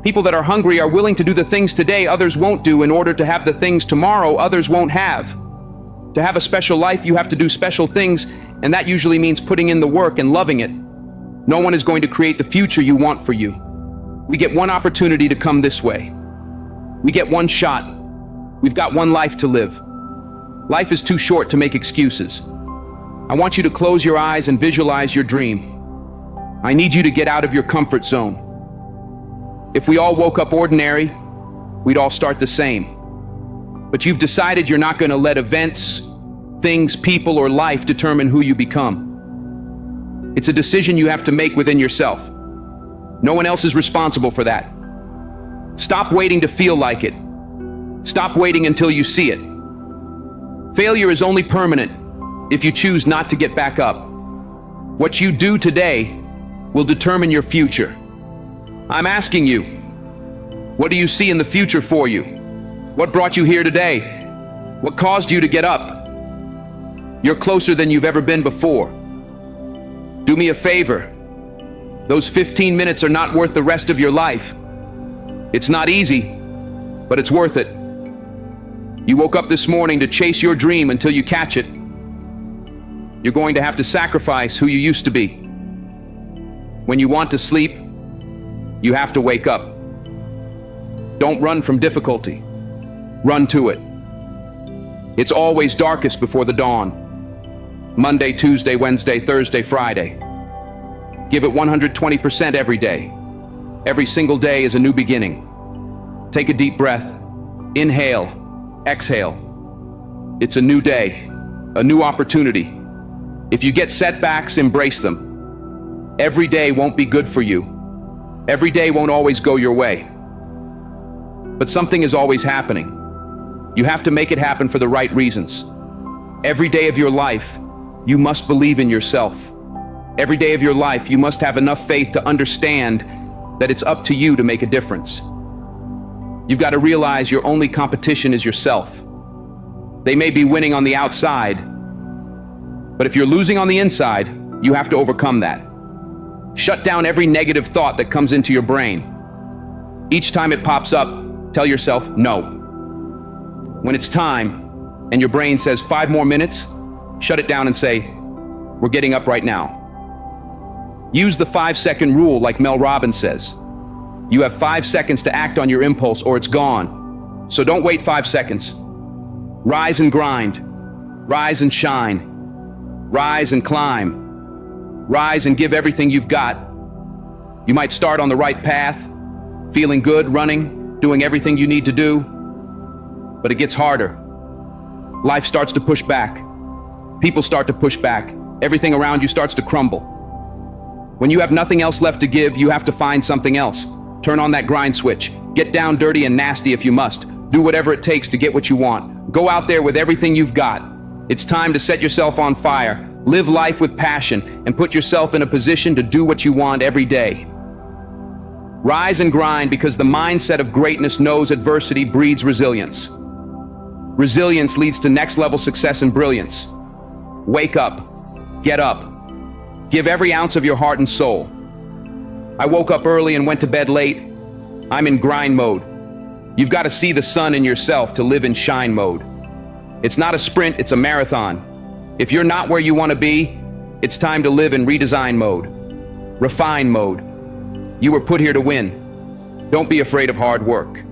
People that are hungry are willing to do the things today others won't do in order to have the things tomorrow others won't have. To have a special life, you have to do special things, and that usually means putting in the work and loving it. No one is going to create the future you want for you. We get one opportunity to come this way. We get one shot. We've got one life to live. Life is too short to make excuses. I want you to close your eyes and visualize your dream. I need you to get out of your comfort zone. If we all woke up ordinary, we'd all start the same. But you've decided you're not going to let events, things, people, or life determine who you become. It's a decision you have to make within yourself. No one else is responsible for that. Stop waiting to feel like it. Stop waiting until you see it. Failure is only permanent if you choose not to get back up. What you do today will determine your future. I'm asking you, what do you see in the future for you? What brought you here today? What caused you to get up? You're closer than you've ever been before. Do me a favor. Those 15 minutes are not worth the rest of your life. It's not easy, but it's worth it. You woke up this morning to chase your dream until you catch it. You're going to have to sacrifice who you used to be. When you want to sleep, you have to wake up. Don't run from difficulty. Run to it. It's always darkest before the dawn. Monday, Tuesday, Wednesday, Thursday, Friday. Give it 120% every day. Every single day is a new beginning. Take a deep breath. Inhale. Exhale. It's a new day. A new opportunity. If you get setbacks, embrace them. Every day won't be good for you. Every day won't always go your way. But something is always happening. You have to make it happen for the right reasons. Every day of your life, you must believe in yourself. Every day of your life, you must have enough faith to understand that it's up to you to make a difference. You've got to realize your only competition is yourself. They may be winning on the outside, but if you're losing on the inside, you have to overcome that. Shut down every negative thought that comes into your brain. Each time it pops up, tell yourself no. When it's time, and your brain says 5 more minutes, shut it down and say, we're getting up right now. Use the 5-second rule like Mel Robbins says. You have 5 seconds to act on your impulse or it's gone. So don't wait 5 seconds. Rise and grind. Rise and shine. Rise and climb. Rise and give everything you've got. You might start on the right path, feeling good, running, doing everything you need to do, but it gets harder. Life starts to push back. People start to push back. Everything around you starts to crumble. When you have nothing else left to give, you have to find something else. Turn on that grind switch. Get down dirty and nasty if you must. Do whatever it takes to get what you want. Go out there with everything you've got. It's time to set yourself on fire. Live life with passion and put yourself in a position to do what you want every day. Rise and grind because the mindset of greatness knows adversity breeds resilience. Resilience leads to next level success and brilliance. Wake up. Get up. Give every ounce of your heart and soul. I woke up early and went to bed late. I'm in grind mode. You've got to see the sun in yourself to live in shine mode. It's not a sprint, it's a marathon. If you're not where you want to be, it's time to live in redesign mode, refine mode. You were put here to win. Don't be afraid of hard work.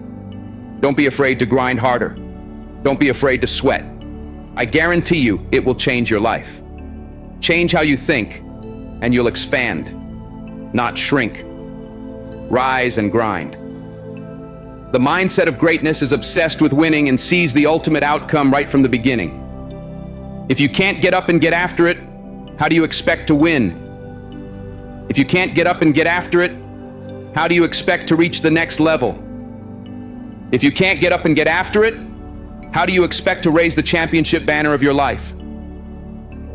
Don't be afraid to grind harder. Don't be afraid to sweat. I guarantee you it will change your life. Change how you think, and you'll expand, not shrink. Rise and grind. The mindset of greatness is obsessed with winning and sees the ultimate outcome right from the beginning. If you can't get up and get after it, how do you expect to win? If you can't get up and get after it, how do you expect to reach the next level? If you can't get up and get after it, how do you expect to raise the championship banner of your life?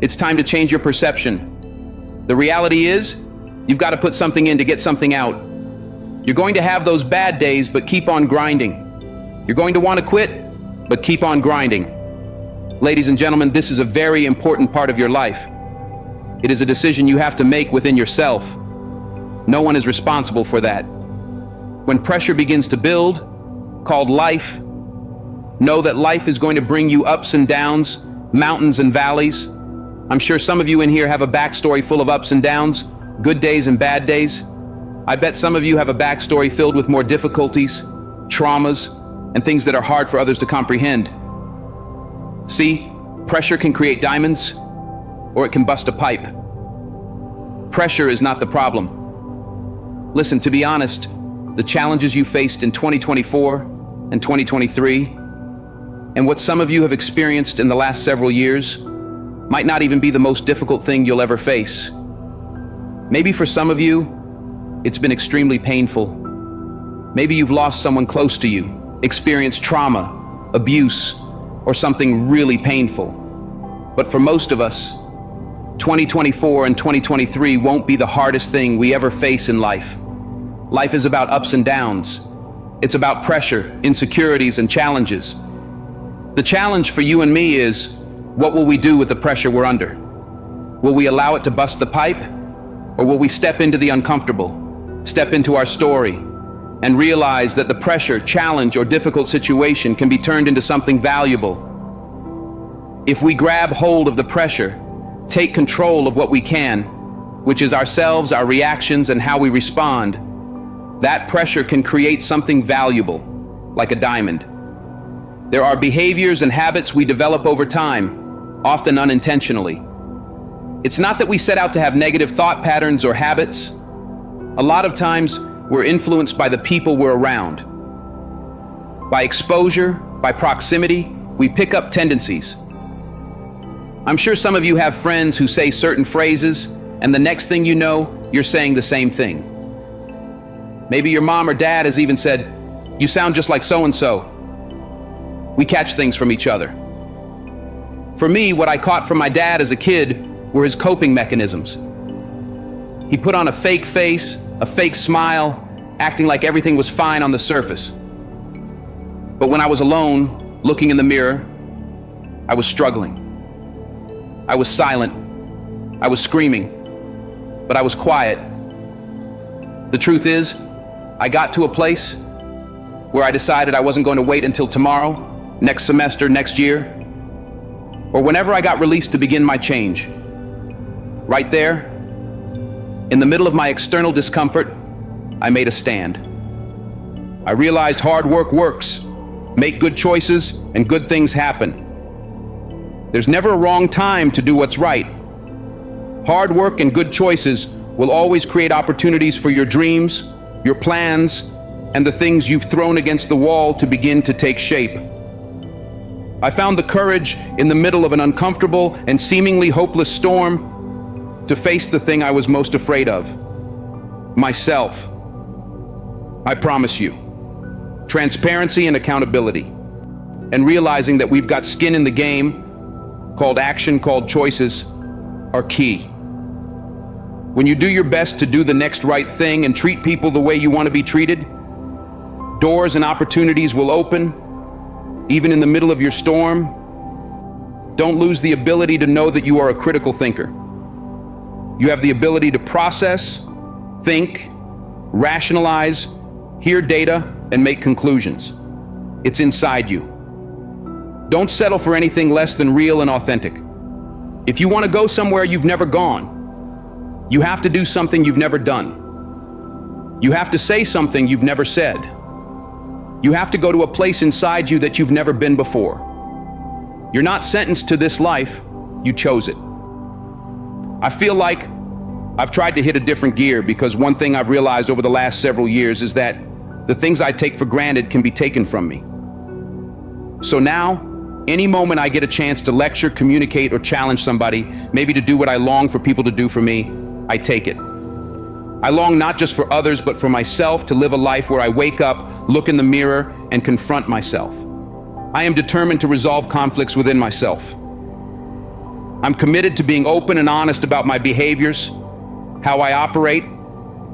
It's time to change your perception. The reality is, you've got to put something in to get something out. You're going to have those bad days, but keep on grinding. You're going to want to quit, but keep on grinding. Ladies and gentlemen, this is a very important part of your life. It is a decision you have to make within yourself. No one is responsible for that. When pressure begins to build, called life, know that life is going to bring you ups and downs, mountains and valleys. I'm sure some of you in here have a backstory full of ups and downs, good days and bad days. I bet some of you have a backstory filled with more difficulties, traumas, and things that are hard for others to comprehend. See, pressure can create diamonds, or it can bust a pipe. Pressure is not the problem. Listen, to be honest, the challenges you faced in 2024 and 2023, and what some of you have experienced in the last several years, might not even be the most difficult thing you'll ever face. Maybe for some of you, it's been extremely painful. Maybe you've lost someone close to you, experienced trauma, abuse, or something really painful. But for most of us, 2024 and 2023 won't be the hardest thing we ever face in life. Life is about ups and downs. It's about pressure, insecurities, and challenges. The challenge for you and me is, what will we do with the pressure we're under? Will we allow it to bust the pipe? Or will we step into the uncomfortable, step into our story, and realize that the pressure, challenge, or difficult situation can be turned into something valuable? If we grab hold of the pressure, take control of what we can, which is ourselves, our reactions, and how we respond, that pressure can create something valuable, like a diamond. There are behaviors and habits we develop over time, often unintentionally. It's not that we set out to have negative thought patterns or habits. A lot of times, we're influenced by the people we're around. By exposure, by proximity, we pick up tendencies. I'm sure some of you have friends who say certain phrases, and the next thing you know, you're saying the same thing. Maybe your mom or dad has even said, "You sound just like so-and-so." We catch things from each other. For me, what I caught from my dad as a kid were his coping mechanisms. He put on a fake face, a fake smile, acting like everything was fine on the surface. But when I was alone, looking in the mirror, I was struggling. I was silent. I was screaming. But I was quiet. The truth is, I got to a place where I decided I wasn't going to wait until tomorrow, next semester, next year, or whenever I got released to begin my change. Right there, in the middle of my external discomfort, I made a stand. I realized hard work works. Make good choices and good things happen. There's never a wrong time to do what's right. Hard work and good choices will always create opportunities for your dreams, your plans, and the things you've thrown against the wall to begin to take shape. I found the courage in the middle of an uncomfortable and seemingly hopeless storm to face the thing I was most afraid of, myself. I promise you, transparency and accountability, and realizing that we've got skin in the game, called action, called choices, are key. When you do your best to do the next right thing and treat people the way you want to be treated, doors and opportunities will open, even in the middle of your storm. Don't lose the ability to know that you are a critical thinker. You have the ability to process, think, rationalize, hear data, and make conclusions. It's inside you. Don't settle for anything less than real and authentic. If you want to go somewhere you've never gone, you have to do something you've never done. You have to say something you've never said. You have to go to a place inside you that you've never been before. You're not sentenced to this life, you chose it. I feel like I've tried to hit a different gear because one thing I've realized over the last several years is that the things I take for granted can be taken from me. So now, any moment I get a chance to lecture, communicate, or challenge somebody, maybe to do what I long for people to do for me, I take it. I long not just for others, but for myself to live a life where I wake up, look in the mirror, and confront myself. I am determined to resolve conflicts within myself. I'm committed to being open and honest about my behaviors, how I operate,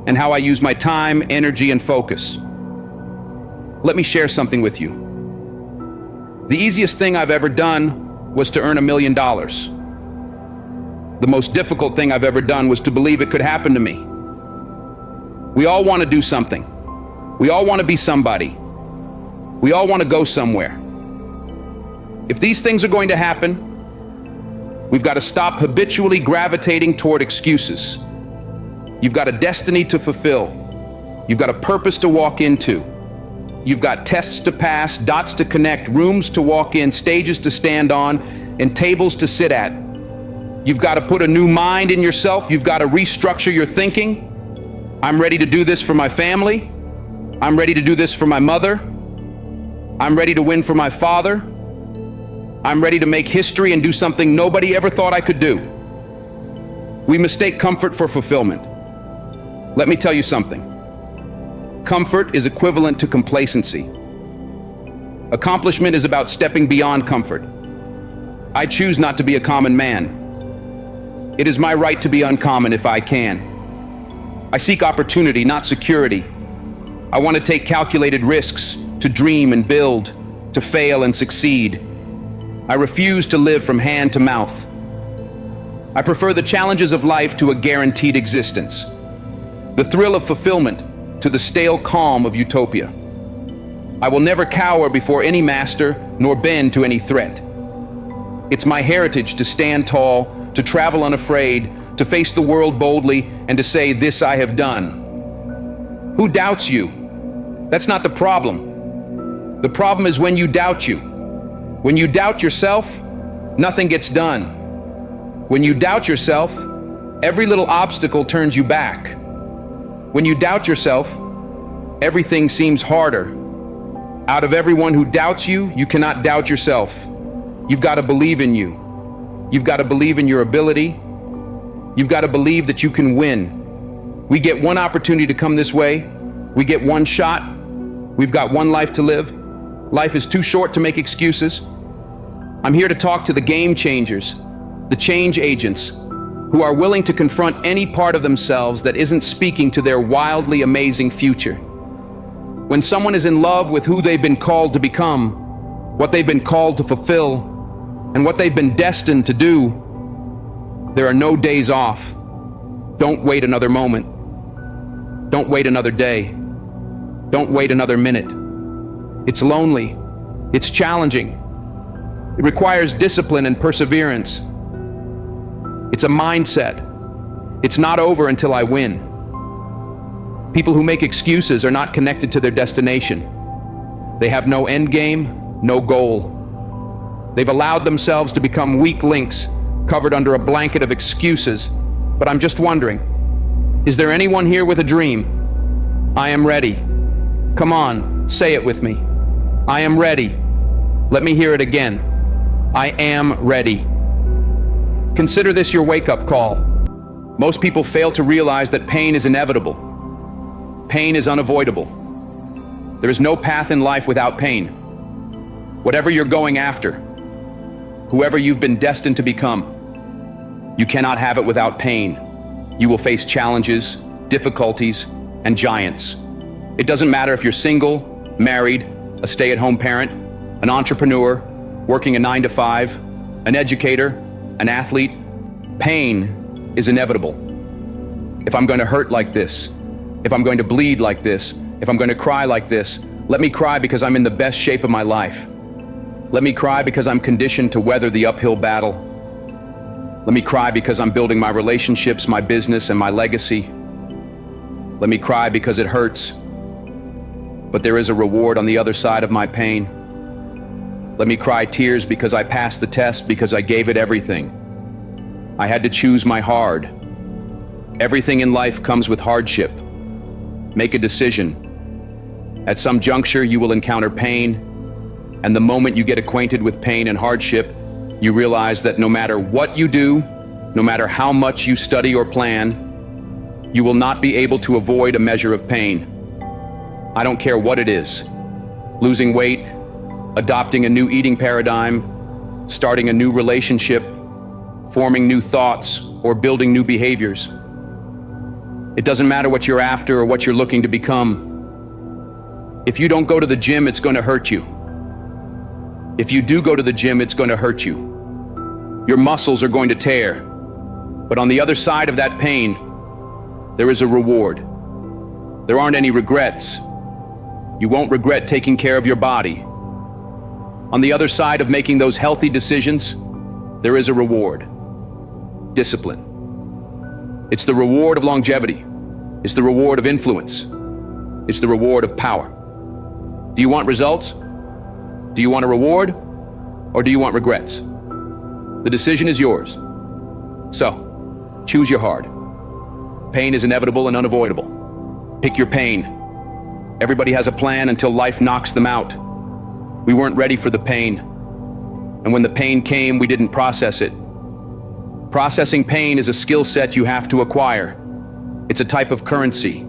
and how I use my time, energy, and focus. Let me share something with you. The easiest thing I've ever done was to earn $1 million. The most difficult thing I've ever done was to believe it could happen to me. We all want to do something. We all want to be somebody. We all want to go somewhere. If these things are going to happen, we've got to stop habitually gravitating toward excuses. You've got a destiny to fulfill. You've got a purpose to walk into. You've got tests to pass, dots to connect, rooms to walk in, stages to stand on, and tables to sit at. You've got to put a new mind in yourself. You've got to restructure your thinking. I'm ready to do this for my family. I'm ready to do this for my mother. I'm ready to win for my father. I'm ready to make history and do something nobody ever thought I could do. We mistake comfort for fulfillment. Let me tell you something. Comfort is equivalent to complacency. Accomplishment is about stepping beyond comfort. I choose not to be a common man. It is my right to be uncommon if I can. I seek opportunity, not security. I want to take calculated risks, to dream and build, to fail and succeed. I refuse to live from hand to mouth. I prefer the challenges of life to a guaranteed existence, the thrill of fulfillment to the stale calm of utopia. I will never cower before any master, nor bend to any threat. It's my heritage to stand tall, to travel unafraid, to face the world boldly, and to say, "This I have done." Who doubts you? That's not the problem. The problem is when you doubt you. When you doubt yourself, nothing gets done. When you doubt yourself, every little obstacle turns you back. When you doubt yourself, everything seems harder. Out of everyone who doubts you, you cannot doubt yourself. You've got to believe in you. You've got to believe in your ability. You've got to believe that you can win. We get one opportunity to come this way. We get one shot. We've got one life to live. Life is too short to make excuses. I'm here to talk to the game changers, the change agents, who are willing to confront any part of themselves that isn't speaking to their wildly amazing future. When someone is in love with who they've been called to become, what they've been called to fulfill, and what they've been destined to do, there are no days off. Don't wait another moment. Don't wait another day. Don't wait another minute. It's lonely. It's challenging. It requires discipline and perseverance. It's a mindset. It's not over until I win. People who make excuses are not connected to their destination. They have no end game, no goal. They've allowed themselves to become weak links covered under a blanket of excuses. But I'm just wondering, is there anyone here with a dream? I am ready. Come on, say it with me. I am ready. Let me hear it again. I am ready. Consider this your wake-up call. Most people fail to realize that pain is inevitable. Pain is unavoidable. There is no path in life without pain. Whatever you're going after, whoever you've been destined to become, you cannot have it without pain. You will face challenges, difficulties, and giants. It doesn't matter if you're single, married, a stay-at-home parent, an entrepreneur, working a 9-to-5, an educator, an athlete. Pain is inevitable. If I'm going to hurt like this, if I'm going to bleed like this, if I'm going to cry like this, let me cry because I'm in the best shape of my life. Let me cry because I'm conditioned to weather the uphill battle. Let me cry because I'm building my relationships, my business, and my legacy. Let me cry because it hurts. But there is a reward on the other side of my pain. Let me cry tears because I passed the test, because I gave it everything. I had to choose my hard. Everything in life comes with hardship. Make a decision. At some juncture, you will encounter pain, and the moment you get acquainted with pain and hardship, you realize that no matter what you do, no matter how much you study or plan, you will not be able to avoid a measure of pain. I don't care what it is. Losing weight, adopting a new eating paradigm, starting a new relationship, forming new thoughts, or building new behaviors. It doesn't matter what you're after or what you're looking to become. If you don't go to the gym, it's going to hurt you. If you do go to the gym, it's going to hurt you. Your muscles are going to tear. But on the other side of that pain, there is a reward. There aren't any regrets. You won't regret taking care of your body. On the other side of making those healthy decisions, there is a reward. Discipline. It's the reward of longevity. It's the reward of influence. It's the reward of power. Do you want results? Do you want a reward? Or do you want regrets? The decision is yours. So, choose your heart. Pain is inevitable and unavoidable. Pick your pain. Everybody has a plan until life knocks them out. We weren't ready for the pain. And when the pain came, we didn't process it. Processing pain is a skill set you have to acquire. It's a type of currency.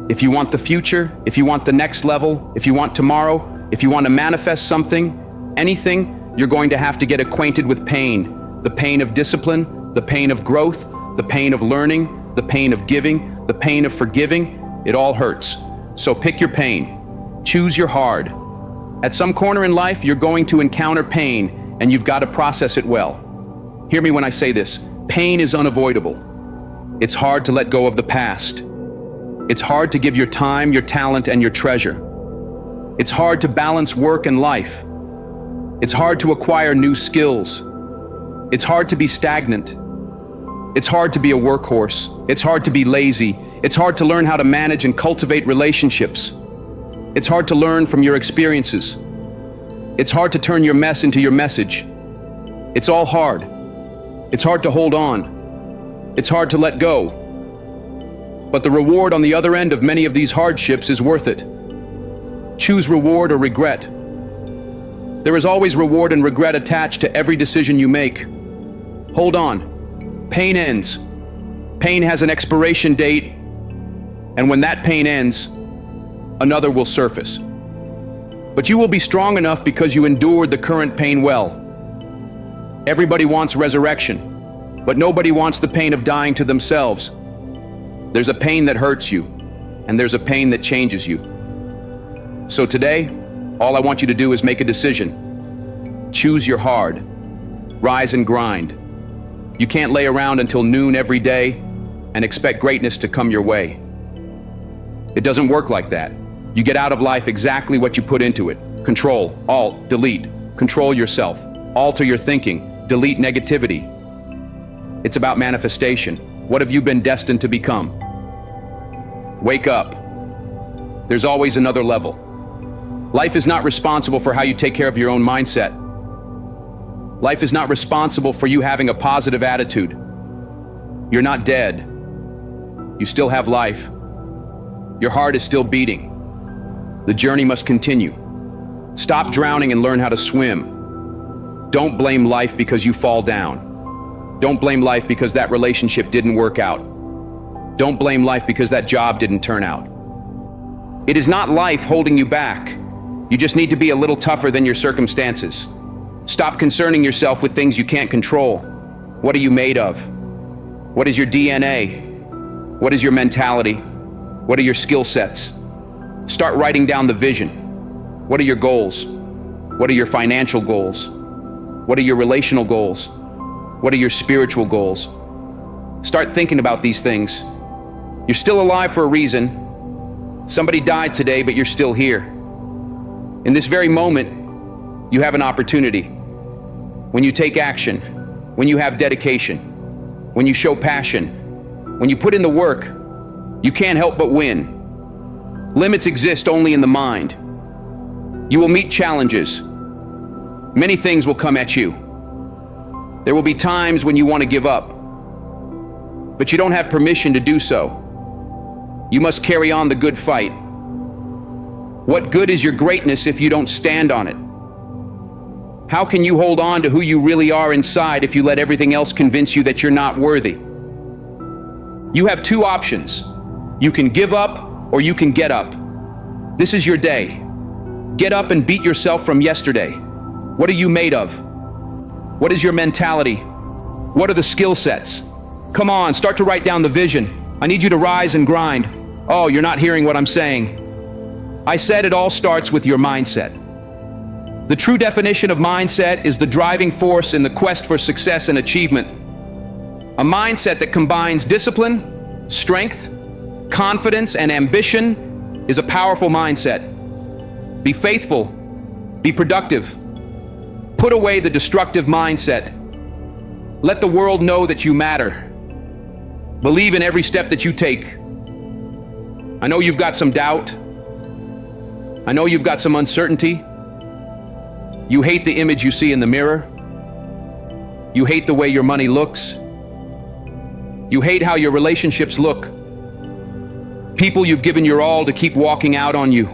If you want the future, if you want the next level, if you want tomorrow, if you want to manifest something, anything, you're going to have to get acquainted with pain. The pain of discipline, the pain of growth, the pain of learning, the pain of giving, the pain of forgiving. It all hurts. So pick your pain. Choose your hard. At some corner in life, you're going to encounter pain, and you've got to process it well. Hear me when I say this. Pain is unavoidable. It's hard to let go of the past. It's hard to give your time, your talent, and your treasure. It's hard to balance work and life. It's hard to acquire new skills. It's hard to be stagnant. It's hard to be a workhorse. It's hard to be lazy. It's hard to learn how to manage and cultivate relationships. It's hard to learn from your experiences. It's hard to turn your mess into your message. It's all hard. It's hard to hold on. It's hard to let go. But the reward on the other end of many of these hardships is worth it. Choose reward or regret. There is always reward and regret attached to every decision you make. Hold on. Pain ends. Pain has an expiration date, and when that pain ends, another will surface. But you will be strong enough because you endured the current pain well. Everybody wants resurrection, but nobody wants the pain of dying to themselves. There's a pain that hurts you, and there's a pain that changes you. So today, all I want you to do is make a decision. Choose your hard. Rise and grind. You can't lay around until noon every day and expect greatness to come your way. It doesn't work like that. You get out of life exactly what you put into it. Control, alt, delete. Control yourself. Alter your thinking. Delete negativity. It's about manifestation. What have you been destined to become? Wake up. There's always another level. Life is not responsible for how you take care of your own mindset. Life is not responsible for you having a positive attitude. You're not dead. You still have life. Your heart is still beating. The journey must continue. Stop drowning and learn how to swim. Don't blame life because you fall down. Don't blame life because that relationship didn't work out. Don't blame life because that job didn't turn out. It is not life holding you back. You just need to be a little tougher than your circumstances. Stop concerning yourself with things you can't control. What are you made of? What is your DNA? What is your mentality? What are your skill sets? Start writing down the vision. What are your goals? What are your financial goals? What are your relational goals? What are your spiritual goals? Start thinking about these things. You're still alive for a reason. Somebody died today, but you're still here. In this very moment, you have an opportunity. When you take action, when you have dedication, when you show passion, when you put in the work, you can't help but win. Limits exist only in the mind. You will meet challenges. Many things will come at you. There will be times when you want to give up, but you don't have permission to do so. You must carry on the good fight. What good is your greatness if you don't stand on it? How can you hold on to who you really are inside if you let everything else convince you that you're not worthy? You have two options. You can give up or you can get up. This is your day. Get up and beat yourself from yesterday. What are you made of? What is your mentality? What are the skill sets? Come on, start to write down the vision. I need you to rise and grind. Oh, you're not hearing what I'm saying. I said it all starts with your mindset. The true definition of mindset is the driving force in the quest for success and achievement. A mindset that combines discipline, strength, confidence, and ambition is a powerful mindset. Be faithful. Be productive. Put away the destructive mindset. Let the world know that you matter. Believe in every step that you take. I know you've got some doubt. I know you've got some uncertainty. You hate the image you see in the mirror. You hate the way your money looks. You hate how your relationships look. People you've given your all to keep walking out on you.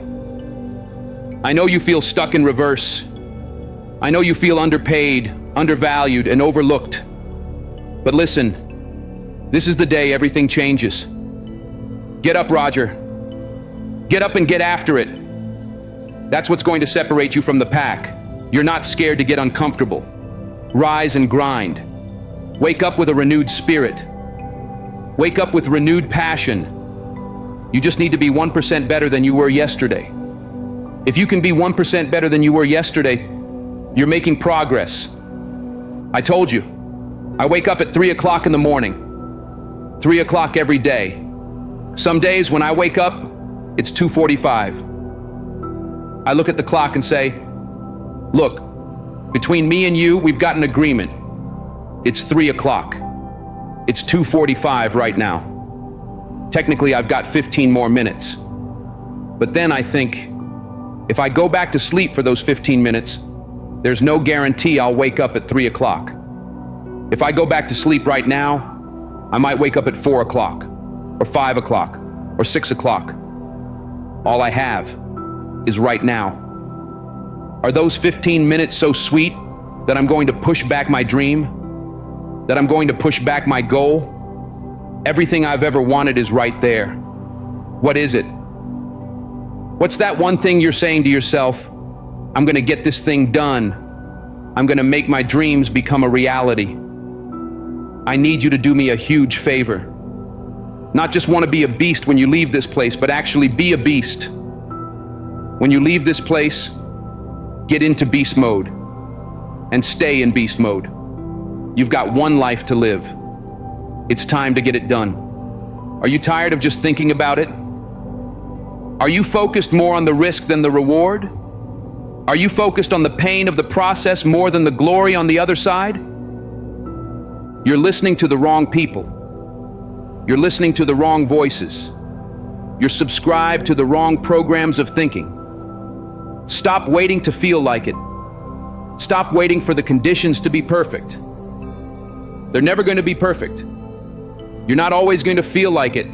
I know you feel stuck in reverse. I know you feel underpaid, undervalued, and overlooked. But listen, this is the day everything changes. Get up, Roger. Get up and get after it. That's what's going to separate you from the pack. You're not scared to get uncomfortable. Rise and grind. Wake up with a renewed spirit. Wake up with renewed passion. You just need to be 1% better than you were yesterday. If you can be 1% better than you were yesterday, you're making progress. I told you, I wake up at 3 o'clock in the morning. 3 o'clock every day. Some days when I wake up, it's 2:45. I look at the clock and say, look, between me and you, we've got an agreement. It's 3 o'clock. It's 2:45 right now. Technically, I've got 15 more minutes. But then I think, if I go back to sleep for those 15 minutes, there's no guarantee I'll wake up at 3 o'clock. If I go back to sleep right now, I might wake up at 4 o'clock, or 5 o'clock, or 6 o'clock. All I have is right now. Are those 15 minutes so sweet that I'm going to push back my dream? That I'm going to push back my goal? Everything I've ever wanted is right there. What is it? What's that one thing you're saying to yourself? I'm going to get this thing done. I'm going to make my dreams become a reality. I need you to do me a huge favor. Not just want to be a beast when you leave this place, but actually be a beast. When you leave this place, get into beast mode and stay in beast mode. You've got one life to live. It's time to get it done. Are you tired of just thinking about it? Are you focused more on the risk than the reward? Are you focused on the pain of the process more than the glory on the other side? You're listening to the wrong people. You're listening to the wrong voices. You're subscribed to the wrong programs of thinking. Stop waiting to feel like it. Stop waiting for the conditions to be perfect. They're never going to be perfect. You're not always going to feel like it.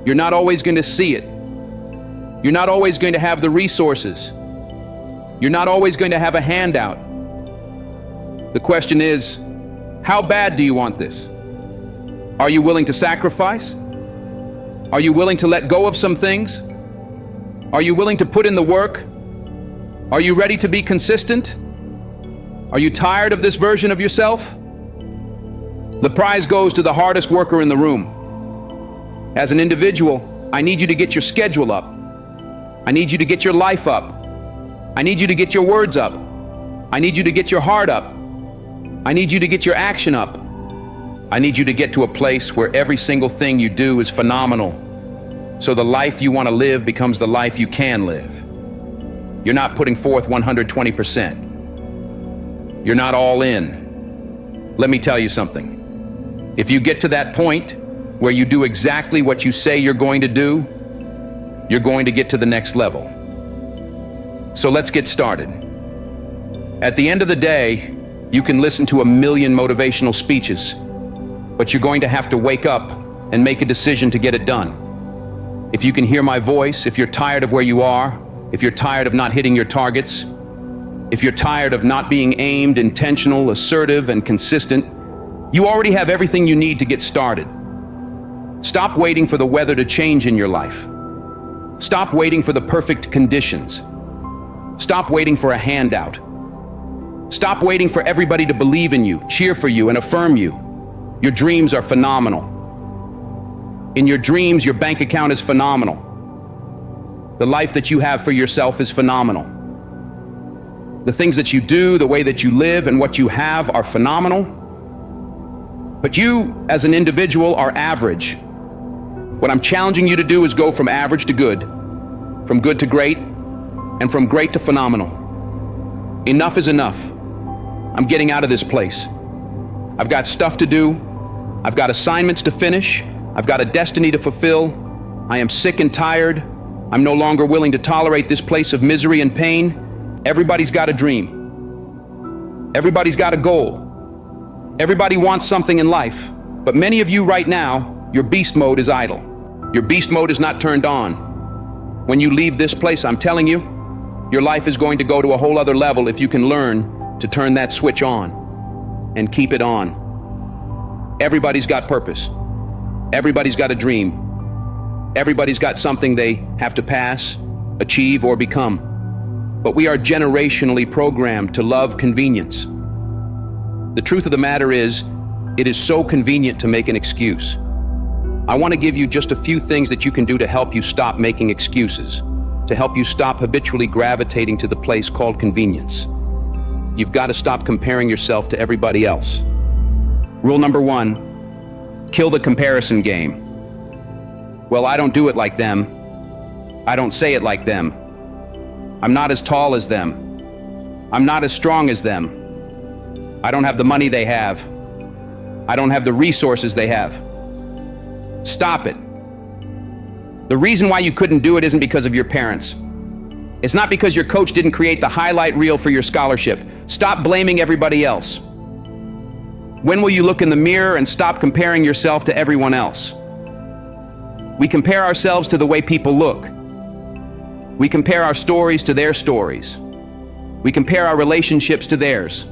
You're not always going to see it. You're not always going to have the resources. You're not always going to have a handout. The question is, how bad do you want this? Are you willing to sacrifice? Are you willing to let go of some things? Are you willing to put in the work? Are you ready to be consistent? Are you tired of this version of yourself? The prize goes to the hardest worker in the room. As an individual, I need you to get your schedule up. I need you to get your life up. I need you to get your words up. I need you to get your heart up. I need you to get your action up. I need you to get to a place where every single thing you do is phenomenal. So the life you want to live becomes the life you can live. You're not putting forth 120%. You're not all in. Let me tell you something. If you get to that point where you do exactly what you say you're going to do, you're going to get to the next level. So let's get started. At the end of the day, you can listen to 1,000,000 motivational speeches, but you're going to have to wake up and make a decision to get it done. If you can hear my voice, if you're tired of where you are, if you're tired of not hitting your targets, if you're tired of not being aimed, intentional, assertive, and consistent, you already have everything you need to get started. Stop waiting for the weather to change in your life. Stop waiting for the perfect conditions. Stop waiting for a handout. Stop waiting for everybody to believe in you, cheer for you, and affirm you. Your dreams are phenomenal. In your dreams, your bank account is phenomenal. The life that you have for yourself is phenomenal. The things that you do, the way that you live, and what you have are phenomenal. But you, as an individual, are average. What I'm challenging you to do is go from average to good, from good to great, and from great to phenomenal. Enough is enough. I'm getting out of this place. I've got stuff to do. I've got assignments to finish. I've got a destiny to fulfill. I am sick and tired. I'm no longer willing to tolerate this place of misery and pain. Everybody's got a dream. Everybody's got a goal. Everybody wants something in life. But many of you right now, your beast mode is idle. Your beast mode is not turned on. When you leave this place, I'm telling you, your life is going to go to a whole other level if you can learn to turn that switch on and keep it on. Everybody's got purpose. Everybody's got a dream. Everybody's got something they have to pass, achieve, or become. But we are generationally programmed to love convenience. The truth of the matter is, it is so convenient to make an excuse. I want to give you just a few things that you can do to help you stop making excuses, to help you stop habitually gravitating to the place called convenience. You've got to stop comparing yourself to everybody else. Rule number 1, kill the comparison game. Well, I don't do it like them. I don't say it like them. I'm not as tall as them. I'm not as strong as them. I don't have the money they have. I don't have the resources they have. Stop it. The reason why you couldn't do it isn't because of your parents. It's not because your coach didn't create the highlight reel for your scholarship. Stop blaming everybody else. When will you look in the mirror and stop comparing yourself to everyone else? We compare ourselves to the way people look. We compare our stories to their stories. We compare our relationships to theirs.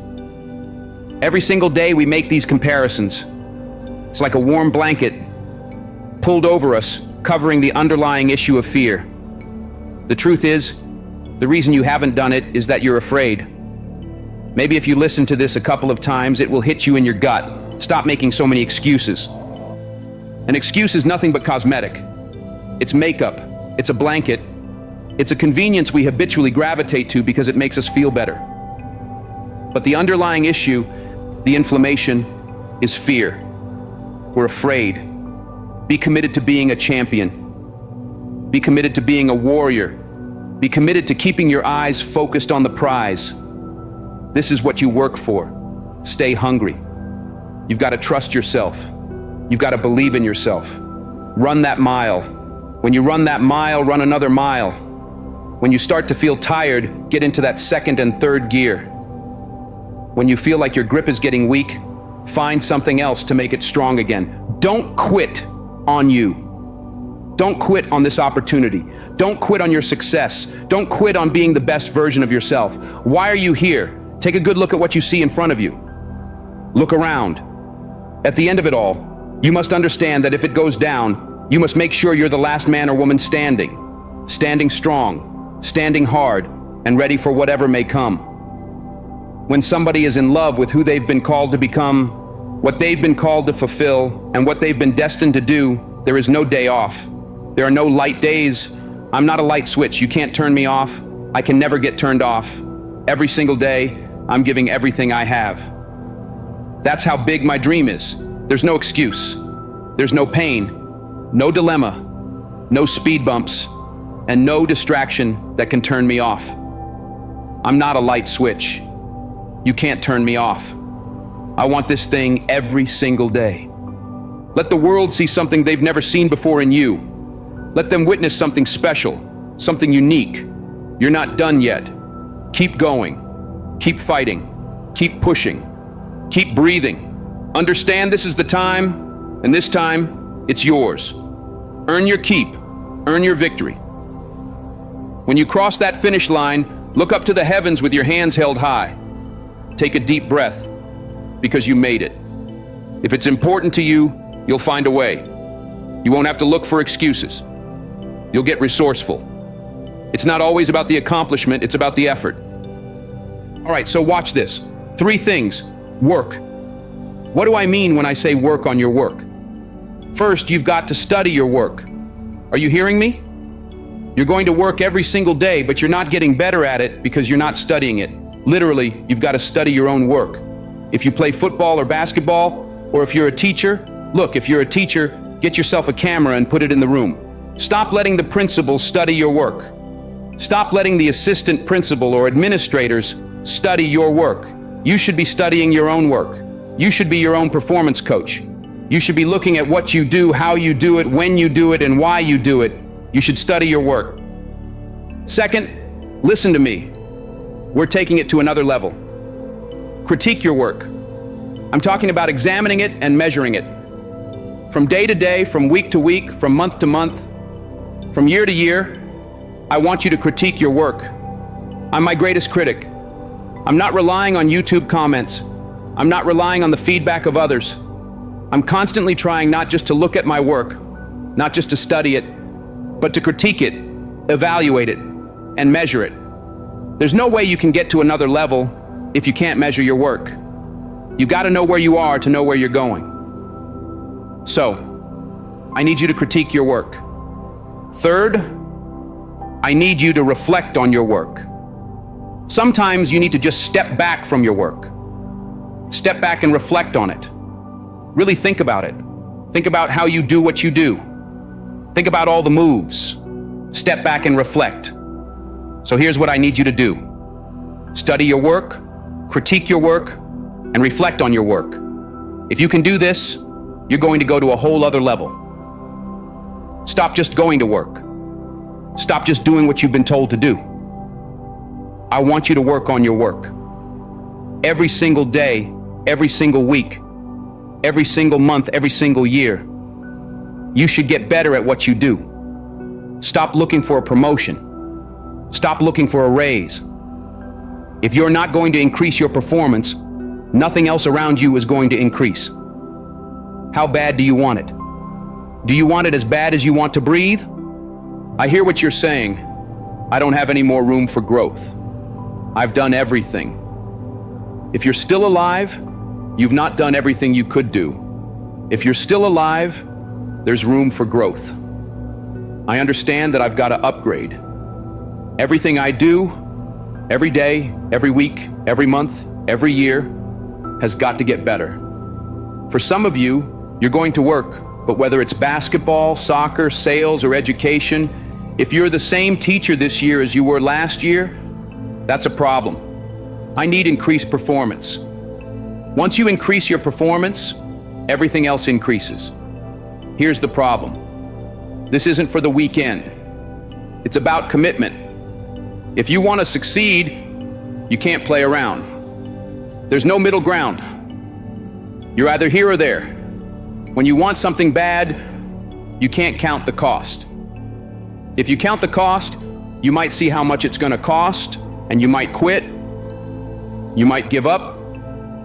Every single day we make these comparisons. It's like a warm blanket pulled over us, covering the underlying issue of fear. The truth is, the reason you haven't done it is that you're afraid. Maybe if you listen to this a couple of times, it will hit you in your gut. Stop making so many excuses. An excuse is nothing but cosmetic. It's makeup. It's a blanket. It's a convenience we habitually gravitate to because it makes us feel better. But the underlying issue, the inflammation, is fear. We're afraid. Be committed to being a champion. Be committed to being a warrior. Be committed to keeping your eyes focused on the prize. This is what you work for. Stay hungry. You've got to trust yourself. You've got to believe in yourself. Run that mile. When you run that mile, run another mile. When you start to feel tired, get into that second and third gear. When you feel like your grip is getting weak, find something else to make it strong again. Don't quit on you. Don't quit on this opportunity. Don't quit on your success. Don't quit on being the best version of yourself. Why are you here? Take a good look at what you see in front of you. Look around. At the end of it all, you must understand that if it goes down, you must make sure you're the last man or woman standing. Standing strong, standing hard, and ready for whatever may come. When somebody is in love with who they've been called to become, what they've been called to fulfill, and what they've been destined to do, there is no day off. There are no light days. I'm not a light switch. You can't turn me off. I can never get turned off. Every single day, I'm giving everything I have. That's how big my dream is. There's no excuse. There's no pain, no dilemma, no speed bumps, and no distraction that can turn me off. I'm not a light switch. You can't turn me off. I want this thing every single day. Let the world see something they've never seen before in you. Let them witness something special, something unique. You're not done yet. Keep going. Keep fighting. Keep pushing. Keep breathing. Understand this is the time, and this time, it's yours. Earn your keep. Earn your victory. When you cross that finish line, look up to the heavens with your hands held high. Take a deep breath, because you made it. If it's important to you, you'll find a way. You won't have to look for excuses. You'll get resourceful. It's not always about the accomplishment, it's about the effort. All right, so watch this. 3 things. Work. What do I mean when I say work on your work? First, you've got to study your work. Are you hearing me? You're going to work every single day, but you're not getting better at it because you're not studying it. Literally, you've got to study your own work. If you play football or basketball, or if you're a teacher, look, if you're a teacher, get yourself a camera and put it in the room. Stop letting the principals study your work. Stop letting the assistant principal or administrators study your work. You should be studying your own work. You should be your own performance coach. You should be looking at what you do, how you do it, when you do it, and why you do it. You should study your work. Second, listen to me. We're taking it to another level. Critique your work. I'm talking about examining it and measuring it. From day to day, from week to week, from month to month, from year to year, I want you to critique your work. I'm my greatest critic. I'm not relying on YouTube comments. I'm not relying on the feedback of others. I'm constantly trying not just to look at my work, not just to study it, but to critique it, evaluate it, and measure it. There's no way you can get to another level if you can't measure your work. You've got to know where you are to know where you're going. So, I need you to critique your work. Third, I need you to reflect on your work. Sometimes you need to just step back from your work. Step back and reflect on it. Really think about it. Think about how you do what you do. Think about all the moves. Step back and reflect. So here's what I need you to do. Study your work, critique your work, and reflect on your work. If you can do this, you're going to go to a whole other level. Stop just going to work. Stop just doing what you've been told to do. I want you to work on your work. Every single day, every single week, every single month, every single year. You should get better at what you do. Stop looking for a promotion. Stop looking for a raise. If you're not going to increase your performance, nothing else around you is going to increase. How bad do you want it? Do you want it as bad as you want to breathe? I hear what you're saying. I don't have any more room for growth. I've done everything. If you're still alive, you've not done everything you could do. If you're still alive, there's room for growth. I understand that I've got to upgrade. Everything I do, every day, every week, every month, every year, has got to get better. For some of you, you're going to work, but whether it's basketball, soccer, sales, or education, if you're the same teacher this year as you were last year, that's a problem. I need increased performance. Once you increase your performance, everything else increases. Here's the problem. This isn't for the weekend. It's about commitment. If you want to succeed, you can't play around. There's no middle ground. You're either here or there. When you want something bad, you can't count the cost. If you count the cost, you might see how much it's going to cost, and you might quit. You might give up.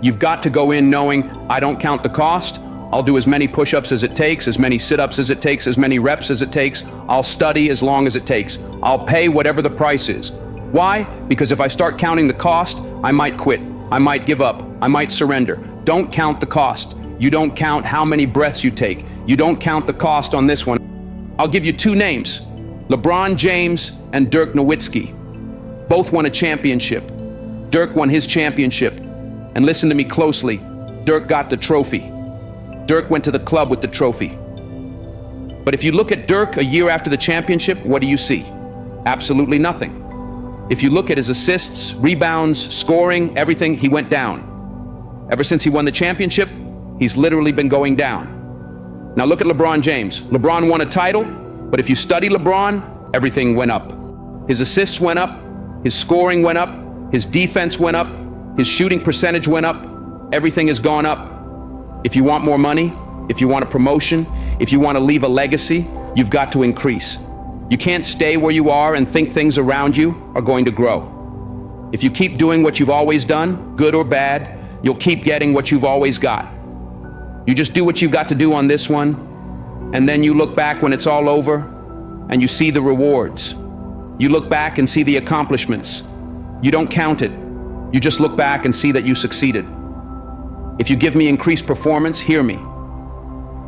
You've got to go in knowing, I don't count the cost. I'll do as many push-ups as it takes, as many sit-ups as it takes, as many reps as it takes. I'll study as long as it takes. I'll pay whatever the price is. Why? Because if I start counting the cost, I might quit. I might give up. I might surrender. Don't count the cost. You don't count how many breaths you take. You don't count the cost on this one. I'll give you two names, LeBron James and Dirk Nowitzki. Both won a championship. Dirk won his championship. And listen to me closely, Dirk got the trophy. Dirk went to the club with the trophy. But if you look at Dirk a year after the championship, what do you see? Absolutely nothing. If you look at his assists, rebounds, scoring, everything, he went down. Ever since he won the championship, he's literally been going down. Now look at LeBron James. LeBron won a title, but if you study LeBron, everything went up. His assists went up, his scoring went up, his defense went up, his shooting percentage went up, everything has gone up. If you want more money, if you want a promotion, if you want to leave a legacy, you've got to increase. You can't stay where you are and think things around you are going to grow. If you keep doing what you've always done, good or bad, you'll keep getting what you've always got. You just do what you've got to do on this one, and then you look back when it's all over, and you see the rewards. You look back and see the accomplishments. You don't count it. You just look back and see that you succeeded. If you give me increased performance, hear me.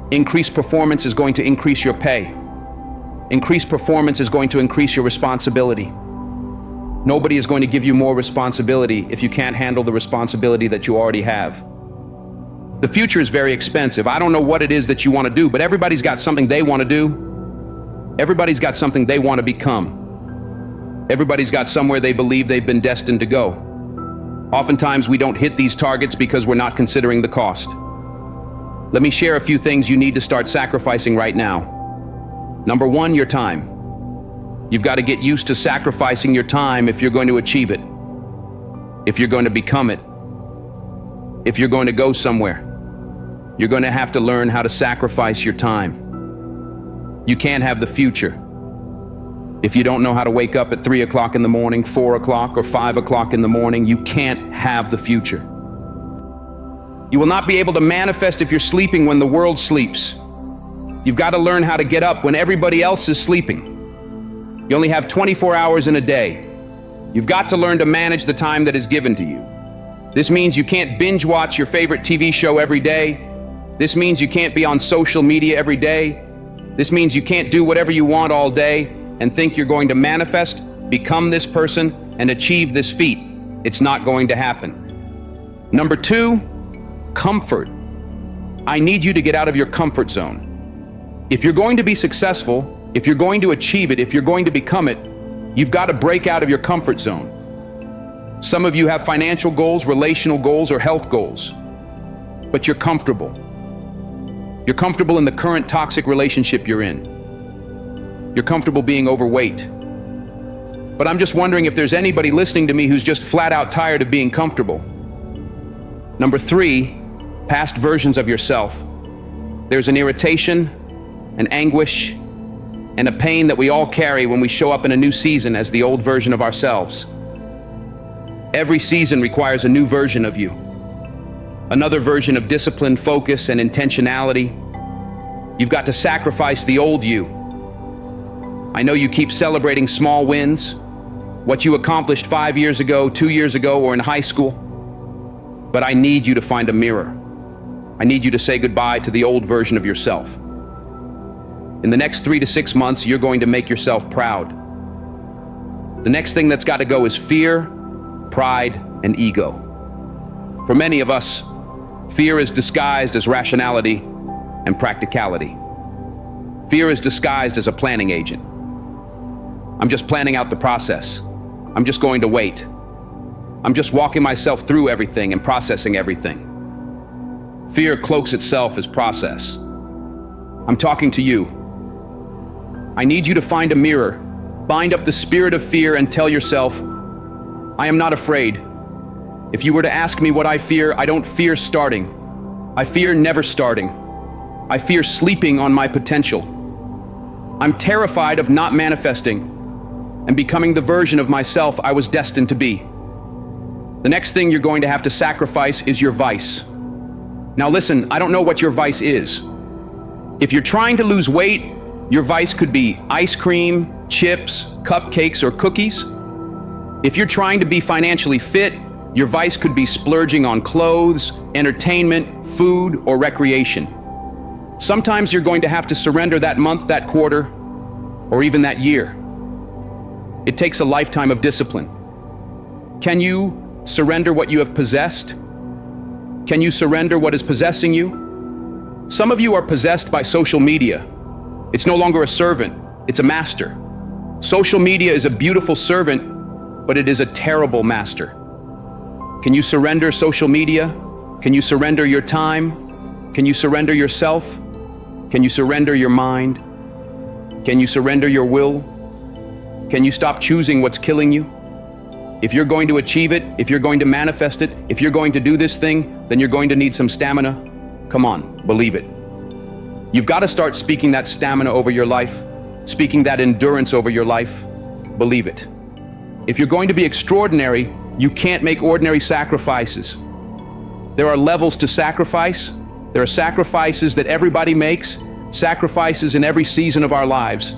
Increased performance is going to increase your pay. Increased performance is going to increase your responsibility. Nobody is going to give you more responsibility if you can't handle the responsibility that you already have. The future is very expensive. I don't know what it is that you want to do, but everybody's got something they want to do. Everybody's got something they want to become. Everybody's got somewhere they believe they've been destined to go. Oftentimes, we don't hit these targets because we're not considering the cost. Let me share a few things you need to start sacrificing right now. Number one, your time. You've got to get used to sacrificing your time if you're going to achieve it, if you're going to become it, if you're going to go somewhere. You're going to have to learn how to sacrifice your time. You can't have the future if you don't know how to wake up at 3 o'clock in the morning, 4 o'clock, or 5 o'clock in the morning. You can't have the future. You will not be able to manifest if you're sleeping when the world sleeps. You've got to learn how to get up when everybody else is sleeping. You only have 24 hours in a day. You've got to learn to manage the time that is given to you. This means you can't binge watch your favorite TV show every day. This means you can't be on social media every day. This means you can't do whatever you want all day and think you're going to manifest, become this person, and achieve this feat. It's not going to happen. Number two, comfort. I need you to get out of your comfort zone. If you're going to be successful, if you're going to achieve it, if you're going to become it, you've got to break out of your comfort zone. Some of you have financial goals, relational goals, or health goals, but you're comfortable. You're comfortable in the current toxic relationship you're in. You're comfortable being overweight. But I'm just wondering if there's anybody listening to me who's just flat out tired of being comfortable. Number three, past versions of yourself. There's an irritation, an anguish, and a pain that we all carry when we show up in a new season as the old version of ourselves. Every season requires a new version of you. Another version of discipline, focus, and intentionality. You've got to sacrifice the old you. I know you keep celebrating small wins, what you accomplished 5 years ago, 2 years ago, or in high school. But I need you to find a mirror. I need you to say goodbye to the old version of yourself. In the next 3 to 6 months, you're going to make yourself proud. The next thing that's got to go is fear, pride, and ego. For many of us, fear is disguised as rationality and practicality. Fear is disguised as a planning agent. I'm just planning out the process. I'm just going to wait. I'm just walking myself through everything and processing everything. Fear cloaks itself as process. I'm talking to you. I need you to find a mirror, bind up the spirit of fear, and tell yourself, I am not afraid. If you were to ask me what I fear, I don't fear starting. I fear never starting. I fear sleeping on my potential. I'm terrified of not manifesting and becoming the version of myself I was destined to be. The next thing you're going to have to sacrifice is your vice. Now listen, I don't know what your vice is. If you're trying to lose weight, your vice could be ice cream, chips, cupcakes, or cookies. If you're trying to be financially fit, your vice could be splurging on clothes, entertainment, food, or recreation. Sometimes you're going to have to surrender that month, that quarter, or even that year. It takes a lifetime of discipline. Can you surrender what you have possessed? Can you surrender what is possessing you? Some of you are possessed by social media. It's no longer a servant, it's a master. Social media is a beautiful servant, but it is a terrible master. Can you surrender social media? Can you surrender your time? Can you surrender yourself? Can you surrender your mind? Can you surrender your will? Can you stop choosing what's killing you? If you're going to achieve it, if you're going to manifest it, if you're going to do this thing, then you're going to need some stamina. Come on, believe it. You've got to start speaking that stamina over your life, speaking that endurance over your life. Believe it. If you're going to be extraordinary, you can't make ordinary sacrifices. There are levels to sacrifice. There are sacrifices that everybody makes, sacrifices in every season of our lives.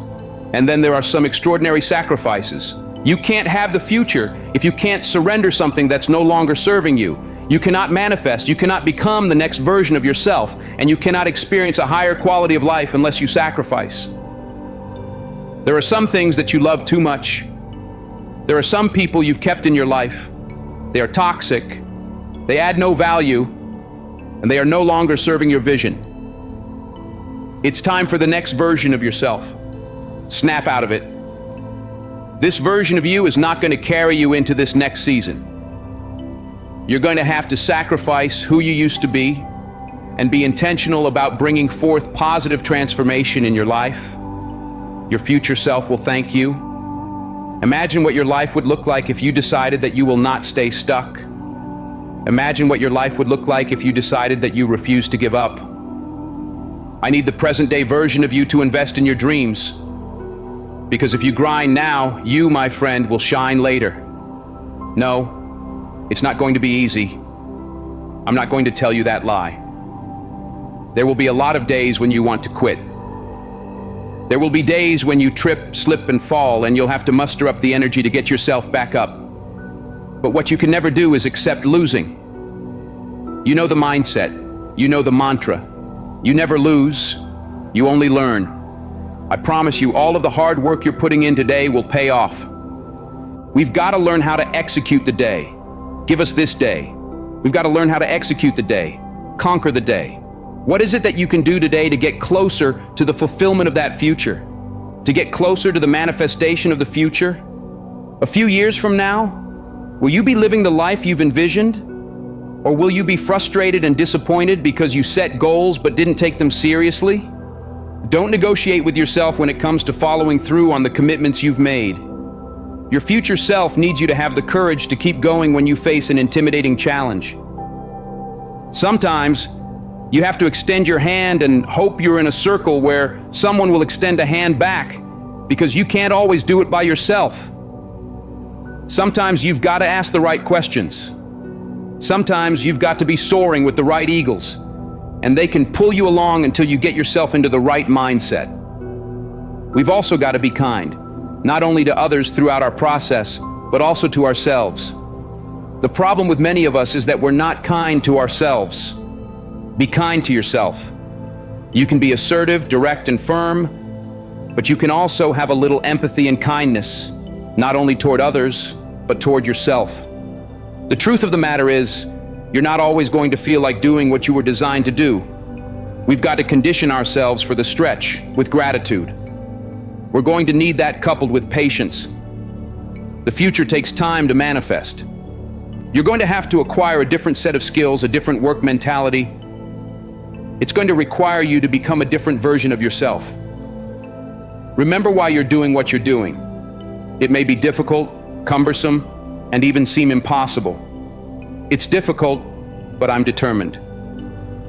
And then there are some extraordinary sacrifices. You can't have the future if you can't surrender something that's no longer serving you. You cannot manifest, you cannot become the next version of yourself, and you cannot experience a higher quality of life unless you sacrifice. There are some things that you love too much. There are some people you've kept in your life. They are toxic, they add no value, and they are no longer serving your vision. It's time for the next version of yourself. Snap out of it. This version of you is not going to carry you into this next season. You're going to have to sacrifice who you used to be and be intentional about bringing forth positive transformation in your life. Your future self will thank you. Imagine what your life would look like if you decided that you will not stay stuck. Imagine what your life would look like if you decided that you refuse to give up. I need the present-day version of you to invest in your dreams. Because if you grind now, you, my friend, will shine later. No, it's not going to be easy. I'm not going to tell you that lie. There will be a lot of days when you want to quit. There will be days when you trip, slip, and fall, and you'll have to muster up the energy to get yourself back up. But what you can never do is accept losing. You know the mindset. You know the mantra. You never lose. You only learn. I promise you, all of the hard work you're putting in today will pay off. We've got to learn how to execute the day. Give us this day. We've got to learn how to execute the day. Conquer the day. What is it that you can do today to get closer to the fulfillment of that future? To get closer to the manifestation of the future? A few years from now, will you be living the life you've envisioned? Or will you be frustrated and disappointed because you set goals but didn't take them seriously? Don't negotiate with yourself when it comes to following through on the commitments you've made. Your future self needs you to have the courage to keep going when you face an intimidating challenge. Sometimes, you have to extend your hand and hope you're in a circle where someone will extend a hand back, because you can't always do it by yourself. Sometimes you've got to ask the right questions. Sometimes you've got to be soaring with the right eagles, and they can pull you along until you get yourself into the right mindset. We've also got to be kind, not only to others throughout our process, but also to ourselves. The problem with many of us is that we're not kind to ourselves. Be kind to yourself. You can be assertive, direct, and firm, but you can also have a little empathy and kindness, not only toward others, but toward yourself. The truth of the matter is, you're not always going to feel like doing what you were designed to do. We've got to condition ourselves for the stretch with gratitude. We're going to need that coupled with patience. The future takes time to manifest. You're going to have to acquire a different set of skills, a different work mentality. It's going to require you to become a different version of yourself. Remember why you're doing what you're doing. It may be difficult, cumbersome, and even seem impossible. It's difficult, but I'm determined.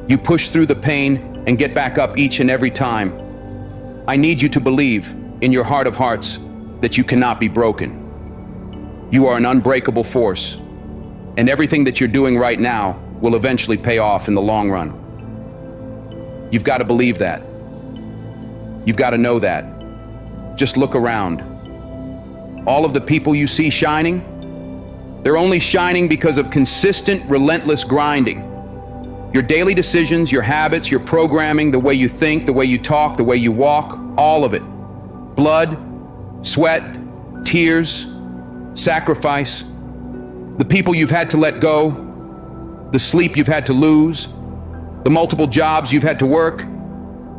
You push through the pain and get back up each and every time. I need you to believe, in your heart of hearts, that you cannot be broken. You are an unbreakable force, and everything that you're doing right now will eventually pay off in the long run. You've got to believe that. You've got to know that. Just look around. All of the people you see shining, they're only shining because of consistent, relentless grinding. Your daily decisions, your habits, your programming, the way you think, the way you talk, the way you walk, all of it. Blood, sweat, tears, sacrifice, the people you've had to let go, the sleep you've had to lose, the multiple jobs you've had to work,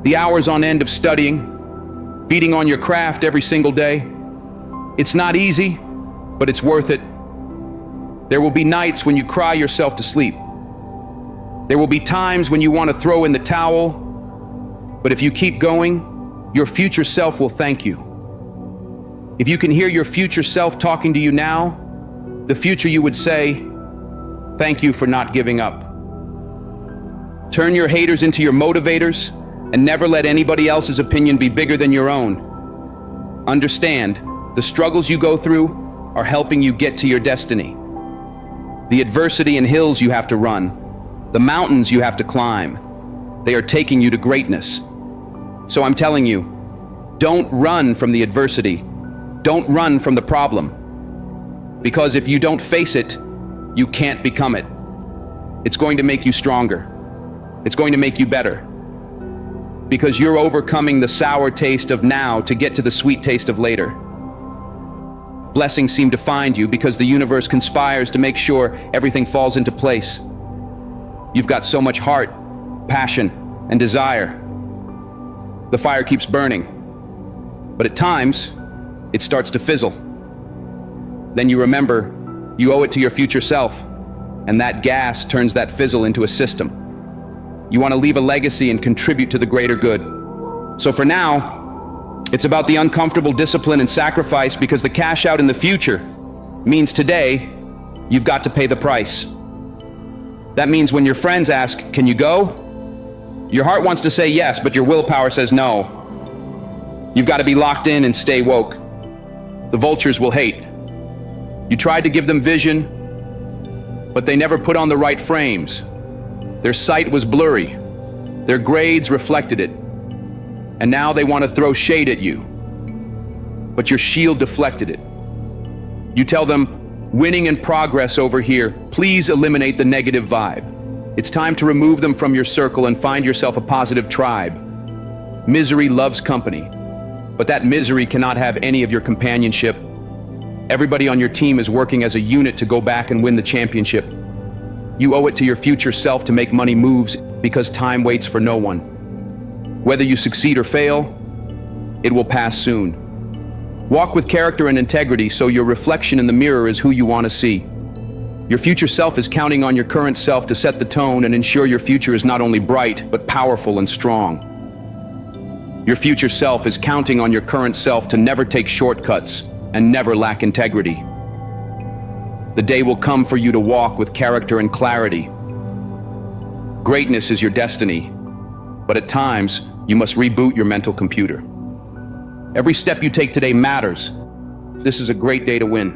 the hours on end of studying, beating on your craft every single day. It's not easy, but it's worth it. There will be nights when you cry yourself to sleep. There will be times when you want to throw in the towel, but if you keep going, your future self will thank you. If you can hear your future self talking to you now, the future you would say, "Thank you for not giving up." Turn your haters into your motivators, and never let anybody else's opinion be bigger than your own. Understand, the struggles you go through are helping you get to your destiny. The adversity and hills you have to run, the mountains you have to climb, they are taking you to greatness. So I'm telling you, don't run from the adversity. Don't run from the problem. Because if you don't face it, you can't become it. It's going to make you stronger. It's going to make you better. Because you're overcoming the sour taste of now to get to the sweet taste of later. Blessings seem to find you because the universe conspires to make sure everything falls into place. You've got so much heart, passion, and desire. The fire keeps burning. But at times, it starts to fizzle. Then you remember you owe it to your future self, and that gas turns that fizzle into a system. You want to leave a legacy and contribute to the greater good. So for now, it's about the uncomfortable discipline and sacrifice, because the cash out in the future means today you've got to pay the price. That means when your friends ask, "Can you go?" your heart wants to say yes, but your willpower says no. You've got to be locked in and stay woke. The vultures will hate. You tried to give them vision, but they never put on the right frames. Their sight was blurry. Their grades reflected it. And now they want to throw shade at you. But your shield deflected it. You tell them, "Winning and progress over here. Please eliminate the negative vibe." It's time to remove them from your circle and find yourself a positive tribe. Misery loves company, but that misery cannot have any of your companionship. Everybody on your team is working as a unit to go back and win the championship. You owe it to your future self to make money moves, because time waits for no one. Whether you succeed or fail, it will pass soon. Walk with character and integrity, so your reflection in the mirror is who you want to see. Your future self is counting on your current self to set the tone and ensure your future is not only bright, but powerful and strong. Your future self is counting on your current self to never take shortcuts and never lack integrity. The day will come for you to walk with character and clarity. Greatness is your destiny, but at times, you must reboot your mental computer. Every step you take today matters. This is a great day to win.